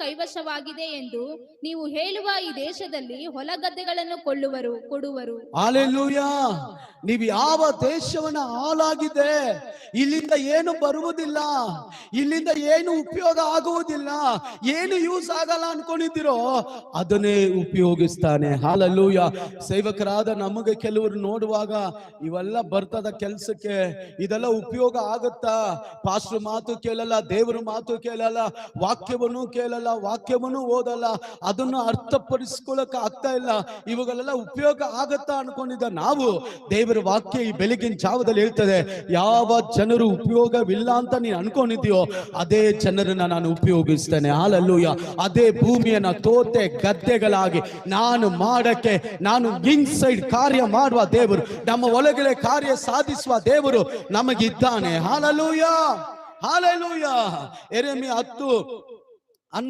ಕೈವಶವಾಗಿದೆ ಎಂದು ನೀವು ಹೇಳುವ ಈ ದೇಶದಲ್ಲಿ ಹೊಲಗದ್ದೆಗಳನ್ನು ಕೊಡುವರು. ಹಲ್ಲೆಲೂಯಾ. ನೀವು ಯಾವ ದೇಶವನ್ನ ಹಾಳಾಗಿದೆ, ಇಲ್ಲಿಂದ ಏನು ಬರುವುದಿಲ್ಲ, ಇಲ್ಲಿಂದ ಏನು ಉಪಯೋಗ ಆಗುವುದಿಲ್ಲ, ಏನು ಯೂಸ್ ಆಗಲ್ಲ ಅನ್ಕೊಂಡಿದ್ದೀರೋ ಅದನ್ನೇ ಉಪಯೋಗಿಸ್ತಾನೆ. ಹಲ್ಲೆಲೂಯಾ. ಸೇವಕರಾದ ನಮಗೆ ಕೆಲವರು ನೋಡುವಾಗ ಇವೆಲ್ಲ ಬರ್ತದ ಕೆಲ್ಸಕ್ಕೆ, ಇದೆಲ್ಲ ಉಪಯೋಗ ಆಗುತ್ತಾ? ಪಾಸ್ಟರ್ ಮಾತು ಕೇಳಲ್ಲ, ದೇವರ ಮಾತು ಕೇಳಲ್ಲ, ವಾಕ್ಯವನ್ನು ಕೇಳಲ್ಲ, ವಾಕ್ಯವನ್ನು ಓದಲ್ಲ, ಅದನ್ನು ಅರ್ಥಪಡಿಸ್ಕೊಳ್ಳಕ್ ಆಗ್ತಾ ಇಲ್ಲ, ಇವುಗಳೆಲ್ಲ ಉಪಯೋಗ ಆಗತ್ತಾ ಅನ್ಕೊಂಡಿದ್ದ ನಾವು, ದೇವರ ವಾಕ್ಯ ಈ ಬೆಳಗಿನ ಜಾವದಲ್ಲಿ ಹೇಳ್ತದೆ, ಯಾವ ಜನರು ಉಪಯೋಗವಿಲ್ಲ ಅಂತ ನೀನು ಅನ್ಕೊಂಡಿದ್ಯೋ ಅದೇ ಜನರನ್ನ ನಾನು ಉಪಯೋಗಿಸ್ತೇನೆ. ಹಲ್ಲೆಲೂಯಾ. ಅದೇ ಭೂಮಿಯನ್ನ ತೋತೆ ಗದ್ದೆಗಳಾಗಿ ನಾನು ಇನ್ಸೈಡ್ ಕಾರ್ಯ ಮಾಡುವ ದೇವರು, ನಮ್ಮ ಒಳಗಡೆ ಕಾರ್ಯ ಸಾಧಿಸುವ ದೇವರು ನಮಗಿದ್ದಾನೆ. ಹಲ್ಲೆಲೂಯಾ. ಹಲ್ಲೆಲೂಯಾ. ಯೆರೆಮೀಯ 10:12